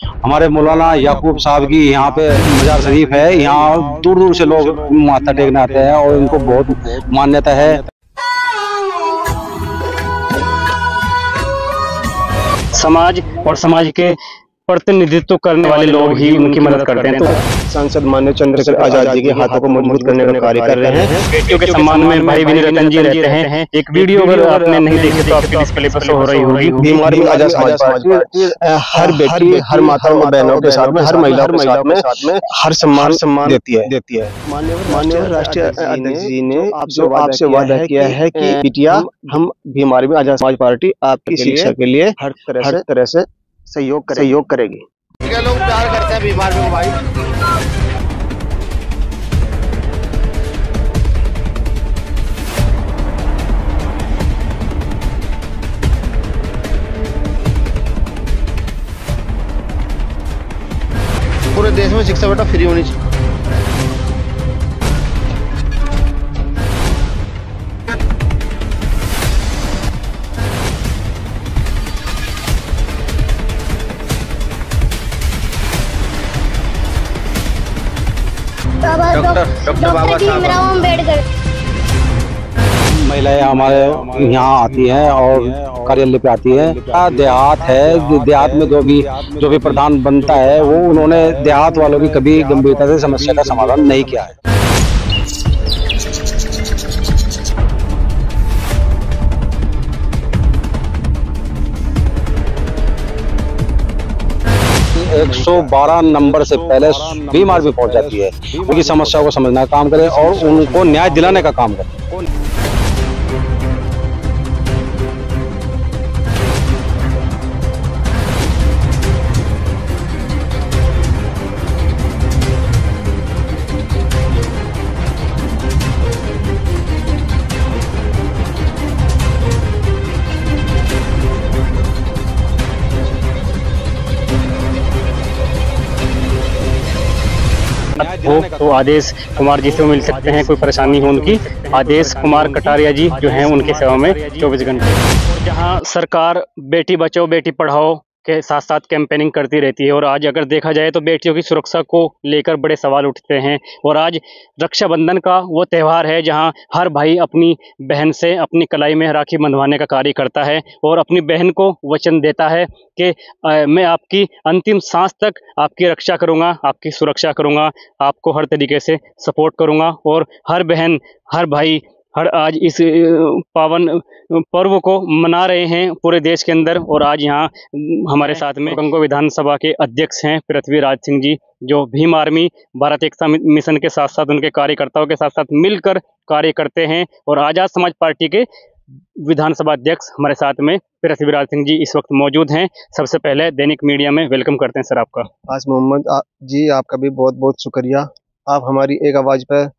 हमारे मौलाना याकूब साहब की यहाँ पे मजार शरीफ है। यहाँ दूर दूर से लोग माथा टेकने आते हैं और इनको बहुत मान्यता है। समाज और समाज के प्रतिनिधित्व करने वाले लोग ही उनकी मदद करते हैं। तो सांसद माननीय चंद्रशेखर आजाद जी के हाथों को मजबूत करने का कार्य कर रहे हैं। बेटियों के सम्मान में भाई विनय रतन जी रहते हैं। एक वीडियो अगर आपने नहीं देखी तो आपके डिस्प्ले पर शो हो रही होगी। बीमार में आजाद समाज पार्टी हर बेटी, हर माताओं और बहनों के साथ में, हर महिला के साथ में हर सम्मान देती है। माननीय राष्ट्रीय अध्यक्ष जी ने जो आपसे वादा किया है कि बिटिया हम बीमार में आजाद समाज पार्टी आपकी शिक्षा के लिए हर तरह से सहयोग करेगी। लोग प्यार करते हैं बीमार में भाई। पूरे देश में शिक्षा बेटा फ्री होनी चाहिए। डॉक्टर बाबा भीमराव अम्बेडकर। महिलाएं हमारे यहाँ आती हैं और कार्यालय पे आती हैं। देहात है, देहात में जो भी प्रधान बनता है वो उन्होंने देहात वालों की कभी गंभीरता से समस्या का समाधान नहीं किया है। है 112 नंबर से पहले बीमार भी पहुंच जाती है। उनकी समस्या को समझने का काम करें और उनको न्याय दिलाने का काम करें। हो तो आदेश कुमार जी से मिल सकते हैं। कोई परेशानी हो उनकी, आदेश कुमार कटारिया जी जो हैं उनकी सेवा में 24 घंटे। जहां सरकार बेटी बचाओ बेटी पढ़ाओ के साथ साथ कैंपेनिंग करती रहती है और आज अगर देखा जाए तो बेटियों की सुरक्षा को लेकर बड़े सवाल उठते हैं। और आज रक्षाबंधन का वो त्यौहार है जहां हर भाई अपनी बहन से अपनी कलाई में राखी बंधवाने का कार्य करता है और अपनी बहन को वचन देता है कि मैं आपकी अंतिम सांस तक आपकी रक्षा करूंगा, आपकी सुरक्षा करूंगा, आपको हर तरीके से सपोर्ट करूंगा। और हर बहन, हर भाई, हर आज इस पावन पर्व को मना रहे हैं पूरे देश के अंदर। और आज यहाँ हमारे साथ में गंगो विधानसभा के अध्यक्ष हैं पृथ्वी राज सिंह जी, जो भीम आर्मी भारत एकता मिशन के साथ साथ उनके कार्यकर्ताओं के साथ साथ मिलकर कार्य करते हैं। और आजाद समाज पार्टी के विधानसभा अध्यक्ष हमारे साथ में पृथ्वी राज सिंह जी इस वक्त मौजूद हैं। सबसे पहले दैनिक मीडिया में वेलकम करते हैं सर आपका। आज मोहम्मद जी आपका भी बहुत बहुत शुक्रिया। आप हमारी एक आवाज़ पर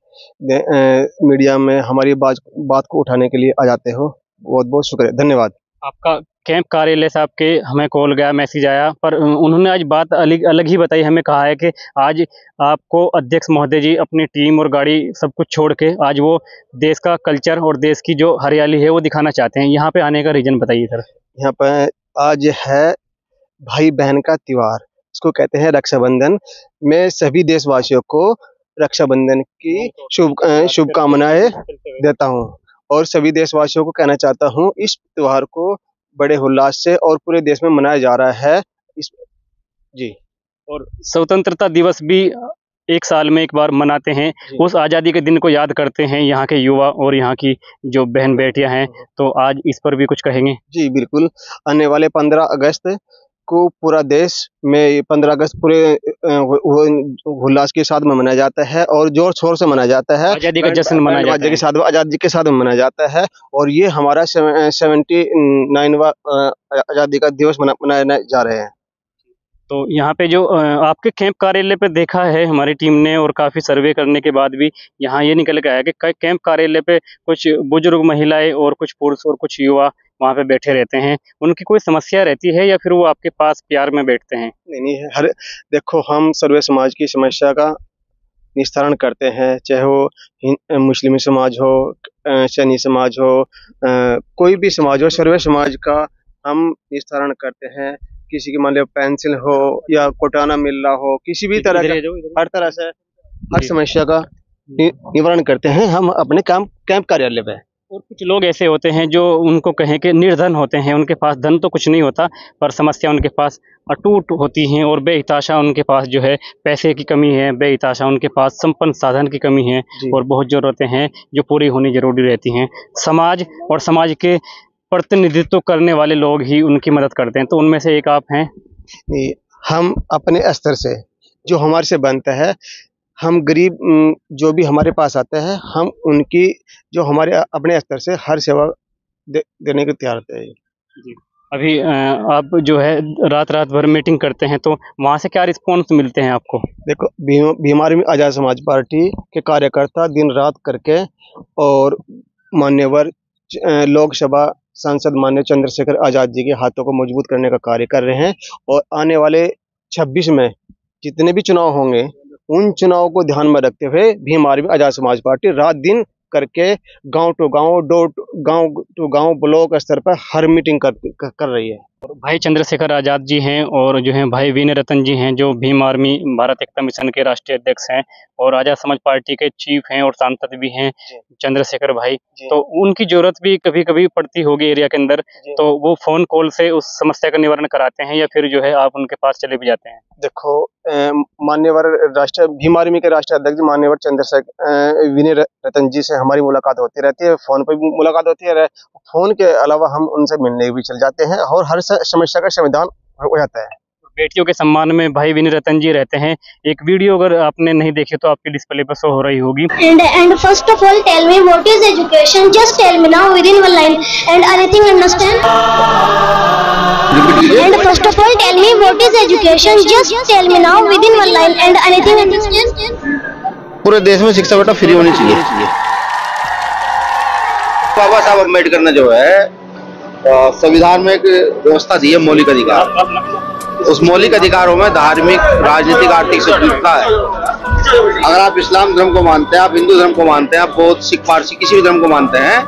मीडिया में हमारी बात को उठाने के लिए आ जाते हो, बहुत बहुत शुक्रिया, धन्यवाद। आपका कैंप कार्यालय से आपके हमें कॉल गया, मैसेज आया, पर उन्होंने आज बात अलग ही बताई। हमें कहा है कि आज आपको अध्यक्ष महोदय जी अपनी टीम और गाड़ी सब कुछ छोड़ के आज वो देश का कल्चर और देश की जो हरियाली है वो दिखाना चाहते हैं। यहाँ पे आने का रीजन बताइए सर। यहाँ पर आज है भाई बहन का त्योहार, इसको कहते हैं रक्षाबंधन। मैं सभी देशवासियों को रक्षाबंधन की शुभकामनाएं देता हूं और सभी देशवासियों को कहना चाहता हूं इस त्योहार को बड़े उल्लास से और पूरे देश में मनाया जा रहा है जी। और स्वतंत्रता दिवस भी एक साल में एक बार मनाते हैं, उस आज़ादी के दिन को याद करते हैं यहाँ के युवा और यहाँ की जो बहन बेटियां हैं। तो आज इस पर भी कुछ कहेंगे? जी बिल्कुल, आने वाले 15 अगस्त को पूरा देश में 15 अगस्त पूरे उल्लास के साथ में मनाया जाता है और जोर शोर से मनाया जाता है। आज़ादी का जश्न मनाया जाता है, आज़ादी के साथ मनाया जाता है। और ये हमारा 79वां आज़ादी का दिवस मनाने जा रहे हैं। तो यहाँ पे जो आपके कैंप कार्यालय पे देखा है हमारी टीम ने और काफ़ी सर्वे करने के बाद भी यहाँ ये निकल के आया कि कैंप कार्यालय पे कुछ बुजुर्ग महिलाएं और कुछ पुरुष और कुछ युवा वहाँ पे बैठे रहते हैं। उनकी कोई समस्या रहती है या फिर वो आपके पास प्यार में बैठते हैं? नहीं, देखो हम सर्वे समाज की समस्या का निस्तारण करते हैं, चाहे वो मुस्लिम समाज हो, सैनी समाज हो, कोई भी समाज हो, सर्वे समाज का हम निस्तारण करते हैं। किसी की मान लो पेंसिल हो या कोटाना मिल रहा हो, किसी भी तरह का हर तरह से हर समस्या का निवारण करते हैं हम अपने कैंप कार्यालय पे। और कुछ लोग ऐसे होते हैं जो उनको कहें कि निर्धन होते हैं, उनके पास धन तो कुछ नहीं होता पर समस्या उनके पास अटूट होती हैं और बेहिताशा उनके पास जो है पैसे की कमी है, बेहिताशा उनके पास संपन्न साधन की कमी है और बहुत ज़रूरतें हैं जो पूरी होनी जरूरी रहती हैं। समाज और समाज के प्रतिनिधित्व करने वाले लोग ही उनकी मदद करते हैं, तो उनमें से एक आप हैं। हम अपने स्तर से जो हमारे से बनता है, हम गरीब जो भी हमारे पास आते हैं, हम उनकी जो हमारे अपने स्तर से हर सेवा देने को तैयार होते हैं। जी। अभी आप जो है रात भर मीटिंग करते हैं, तो वहाँ से क्या रिस्पॉन्स मिलते हैं आपको? देखो, बीमारी में आज़ाद समाज पार्टी के कार्यकर्ता दिन रात करके और मान्यवर लोकसभा सांसद माननीय चंद्रशेखर आजाद जी के हाथों को मजबूत करने का कार्य कर रहे हैं। और आने वाले 26 में जितने भी चुनाव होंगे, उन चुनाव को ध्यान में रखते हुए भीम आर्मी आजाद समाज पार्टी रात दिन करके गांव टू गांव ब्लॉक स्तर पर हर मीटिंग कर रही है। भाई चंद्रशेखर आजाद जी हैं और जो हैं भाई वीने रतन जी हैं जो भीम आर्मी भारत एकता मिशन के राष्ट्रीय अध्यक्ष हैं और आजाद समाज पार्टी के चीफ हैं और सांसद भी हैं चंद्रशेखर भाई। तो उनकी जरूरत भी कभी कभी पड़ती होगी एरिया के अंदर, तो वो फोन कॉल से उस समस्या का निवारण कराते हैं या फिर जो है आप उनके पास चले भी जाते हैं? देखो, मान्यवर राष्ट्रीय भीम आर्मी के राष्ट्रीय अध्यक्ष मान्यवर चंद्रशेखर वीने रतन जी से हमारी मुलाकात होती रहती है, फोन पर भी मुलाकात होती है। फोन के अलावा हम उनसे मिलने भी चल जाते हैं और हर समस्या का समाधान हो जाता है। बेटियों के सम्मान में भाई वीने रतन जी रहते हैं। एक वीडियो अगर आपने नहीं देखी तो आपके डिस्प्ले पर शो हो रही होगी। And first of all, tell me what is education? Just tell me now within one line. And anything understand? And first of all, tell me what is education? Just tell me now within one line. And anything understand? पूरे देश में शिक्षा बेटा free होनी चाहिए। बाबा साहब अम्बेडकर ने जो है संविधान में एक व्यवस्था दी है मौलिक अधिकार। उस मौलिक अधिकारों में धार्मिक, राजनीतिक, आर्थिक स्वतंत्रता है। अगर आप इस्लाम धर्म को मानते हैं, आप हिंदू धर्म को मानते हैं, आप बौद्ध, सिख, पारसी किसी भी धर्म को मानते हैं,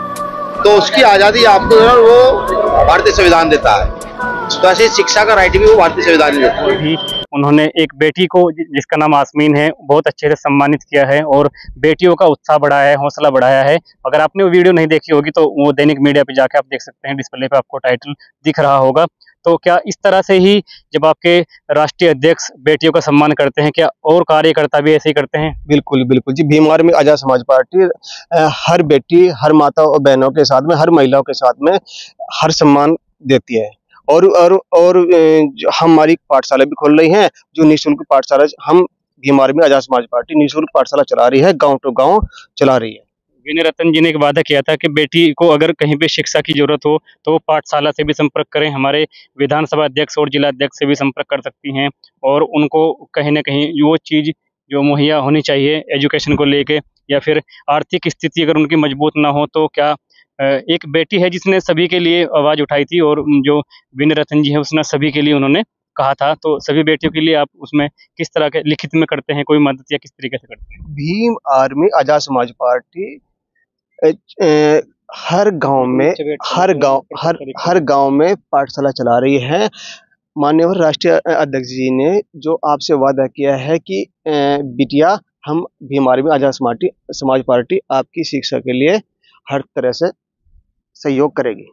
तो उसकी आज़ादी आपको जो है वो भारतीय संविधान देता है। तो ऐसे शिक्षा का राइट भी वो भारतीय संविधान देता है। उन्होंने एक बेटी को जिसका नाम आसमीन है बहुत अच्छे से सम्मानित किया है और बेटियों का उत्साह बढ़ाया है, हौसला बढ़ाया है। अगर आपने वो वीडियो नहीं देखी होगी तो वो दैनिक मीडिया पे जाके आप देख सकते हैं, डिस्प्ले पे आपको टाइटल दिख रहा होगा। तो क्या इस तरह से ही जब आपके राष्ट्रीय अध्यक्ष बेटियों का सम्मान करते हैं, क्या और कार्यकर्ता भी ऐसे ही करते हैं? बिल्कुल बिल्कुल जी, भीम आर्मी आजाद समाज पार्टी हर बेटी, हर माता और बहनों के साथ में, हर महिलाओं के साथ में हर सम्मान देती है। और हमारी पाठशाला भी खोल रही है, जो निःशुल्क पाठशाला हम भीम आर्मी आजाद समाज पार्टी निःशुल्क पाठशाला चला रही है, गांव टू गांव चला रही है। वीने रतन जी ने एक वादा किया था कि बेटी को अगर कहीं पे शिक्षा की जरूरत हो तो पाठशाला से भी संपर्क करें। हमारे विधानसभा अध्यक्ष और जिला अध्यक्ष से भी संपर्क कर सकती हैं और उनको कहीं ना कहीं वो चीज़ जो मुहैया होनी चाहिए एजुकेशन को लेके, या फिर आर्थिक स्थिति अगर उनकी मजबूत ना हो तो क्या एक बेटी है जिसने सभी के लिए आवाज़ उठाई थी और जो वीने रतन जी है उसने सभी के लिए उन्होंने कहा था, तो सभी बेटियों के लिए आप उसमें किस तरह के लिखित में करते हैं कोई मदद या किस तरीके से करते हैं? भीम आर्मी आजाद समाज पार्टी हर गांव में पाठशाला चला रही है। माननीय राष्ट्रीय अध्यक्ष जी ने जो आपसे वादा किया है कि बिटिया, हम भीम आर्मी आजाद समाज पार्टी आपकी शिक्षा के लिए हर तरह से सहयोग करेगी।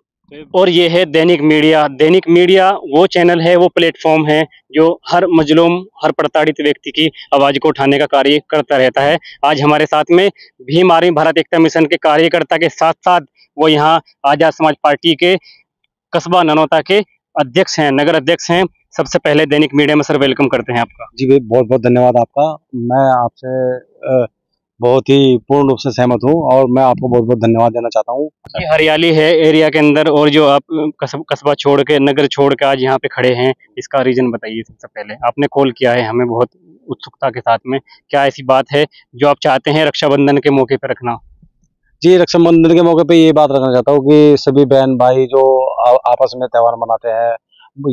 और ये है दैनिक मीडिया। दैनिक मीडिया वो चैनल है, वो प्लेटफॉर्म है जो हर मजलूम, हर प्रताड़ित व्यक्ति की आवाज़ को उठाने का कार्य करता रहता है। आज हमारे साथ में भीम आर्मी भारत एकता मिशन के कार्यकर्ता के साथ साथ वो यहाँ आजाद समाज पार्टी के कस्बा ननौता के अध्यक्ष हैं, नगर अध्यक्ष हैं। सबसे पहले दैनिक मीडिया में सर वेलकम करते हैं आपका। जी भाई, बहुत बहुत धन्यवाद आपका। मैं आपसे बहुत ही पूर्ण रूप से सहमत हूँ और मैं आपको बहुत बहुत धन्यवाद देना चाहता हूँ। हरियाली है एरिया के अंदर और जो आप कस्बा छोड़ के, नगर छोड़ के आज यहाँ पे खड़े हैं, इसका रीजन बताइए। सबसे पहले आपने कॉल किया है हमें बहुत उत्सुकता के साथ में, क्या ऐसी बात है जो आप चाहते हैं रक्षाबंधन के मौके पर रखना? जी, रक्षाबंधन के मौके पे ये बात रखना चाहता हूँ कि सभी बहन भाई जो आपस में त्यौहार मनाते हैं,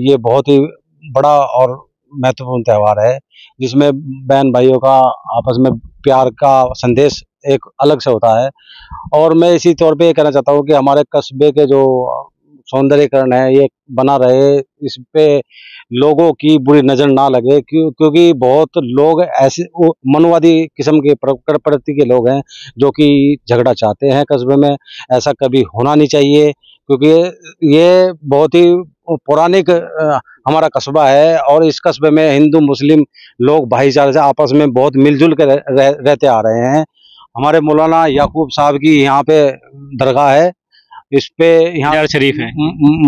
ये बहुत ही बड़ा और महत्वपूर्ण त्यौहार है जिसमें बहन भाइयों का आपस में प्यार का संदेश एक अलग से होता है। और मैं इसी तौर पे ये कहना चाहता हूँ कि हमारे कस्बे के जो सौंदर्यीकरण है ये बना रहे, इस पे लोगों की बुरी नजर ना लगे, क्योंकि बहुत लोग ऐसे मनवादी किस्म के प्रवृत्ति के लोग हैं जो कि झगड़ा चाहते हैं कस्बे में। ऐसा कभी होना नहीं चाहिए, क्योंकि ये बहुत ही पौराणिक हमारा कस्बा है और इस कस्बे में हिंदू मुस्लिम लोग भाईचारे से आपस में बहुत मिलजुल के रहते आ रहे हैं। हमारे मौलाना याकूब साहब की यहाँ पे दरगाह है, इस पे यहाँ मजार शरीफ है।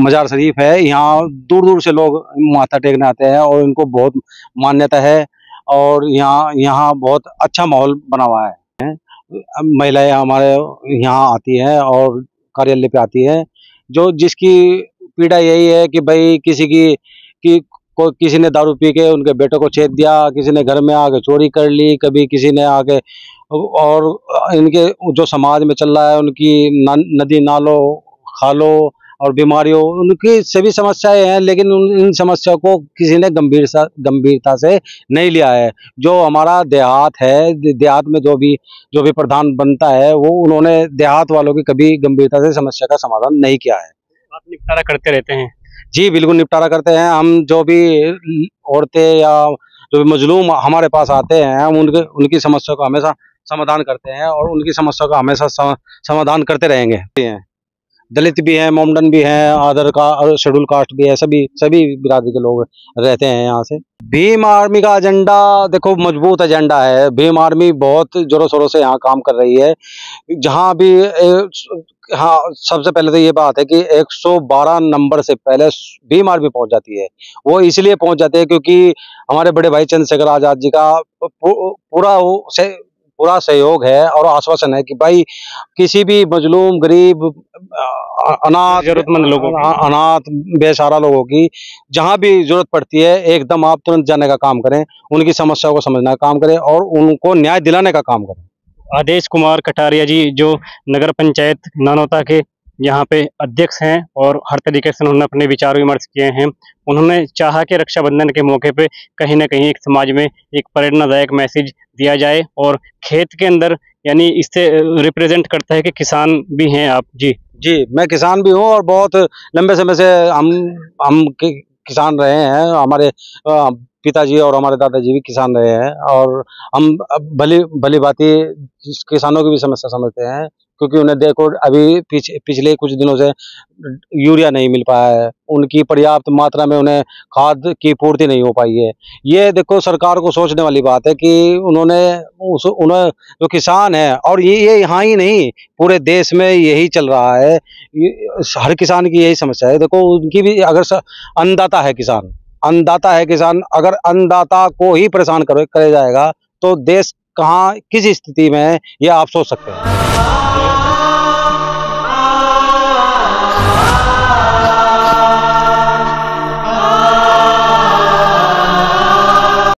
मजार शरीफ है। यहाँ दूर दूर से लोग माथा टेकने आते हैं और इनको बहुत मान्यता है और यहाँ बहुत अच्छा माहौल बना हुआ है। महिलाएं हमारे यहाँ आती हैं और कार्यालय पे आती हैं, जो जिसकी पीड़ा यही है कि भाई किसी ने दारू पी के उनके बेटे को छेद दिया, किसी ने घर में आके चोरी कर ली, कभी किसी ने आके, और इनके जो समाज में चल रहा है उनकी नदी नालों खालों और बीमारियों, उनकी सभी समस्याएं हैं, लेकिन इन समस्याओं को किसी ने गंभीरता से नहीं लिया है। जो हमारा देहात है, देहात में जो भी प्रधान बनता है वो उन्होंने देहात वालों की कभी गंभीरता से समस्या का समाधान नहीं किया है। आप निपटारा करते रहते हैं? जी बिल्कुल निपटारा करते हैं। हम जो भी औरतें या जो भी मजलूम हमारे पास आते हैं, हम उनकी समस्या को हमेशा समाधान करते हैं और उनकी समस्या का हमेशा समाधान करते रहेंगे। दलित भी हैं, मोमडन भी हैं, आदर का और शेड्यूल कास्ट भी है, सभी बिरादरी के लोग रहते हैं यहाँ से। भीम आर्मी का एजेंडा देखो मजबूत एजेंडा है। भीम आर्मी बहुत जोरों शोरों से यहाँ काम कर रही है। जहाँ भी हाँ, सबसे पहले तो ये बात है कि 112 नंबर से पहले भीम आर्मी पहुंच जाती है। वो इसलिए पहुंच जाती है क्योंकि हमारे बड़े भाई चंद्रशेखर आजाद जी का पूरा सहयोग है और आश्वासन है कि भाई किसी भी मजलूम गरीब अनाथ जरूरतमंद लोगों की, अनाथ बेसहारा लोगों की जहां भी जरूरत पड़ती है एकदम आप तुरंत जाने का काम करें, उनकी समस्या को समझने का काम करें और उनको न्याय दिलाने का काम करें। आदेश कुमार कटारिया जी जो नगर पंचायत नानोता के यहाँ पे अध्यक्ष हैं और हर तरीके से उन्होंने अपने विचार विमर्श किए हैं। उन्होंने चाहा कि रक्षाबंधन के मौके पे कहीं ना कहीं एक समाज में एक प्रेरणादायक मैसेज दिया जाए और खेत के अंदर, यानी इससे रिप्रेजेंट करता है कि किसान भी हैं आप। जी मैं किसान भी हूँ और बहुत लंबे समय से हम किसान रहे हैं। हमारे पिताजी और हमारे दादाजी भी किसान रहे हैं और हम भली भांति किसानों की भी समस्या समझते हैं, क्योंकि उन्हें देखो अभी पिछले कुछ दिनों से यूरिया नहीं मिल पाया है, उनकी पर्याप्त मात्रा में उन्हें खाद की पूर्ति नहीं हो पाई है। ये देखो सरकार को सोचने वाली बात है कि उन्हें जो किसान है, और ये यहाँ ही नहीं पूरे देश में यही चल रहा है, हर किसान की यही समस्या है। देखो उनकी भी अगर अन्नदाता है किसान, अगर अन्नदाता को ही परेशान करे जाएगा तो देश कहाँ किस स्थिति में है ये आप सोच सकते हैं।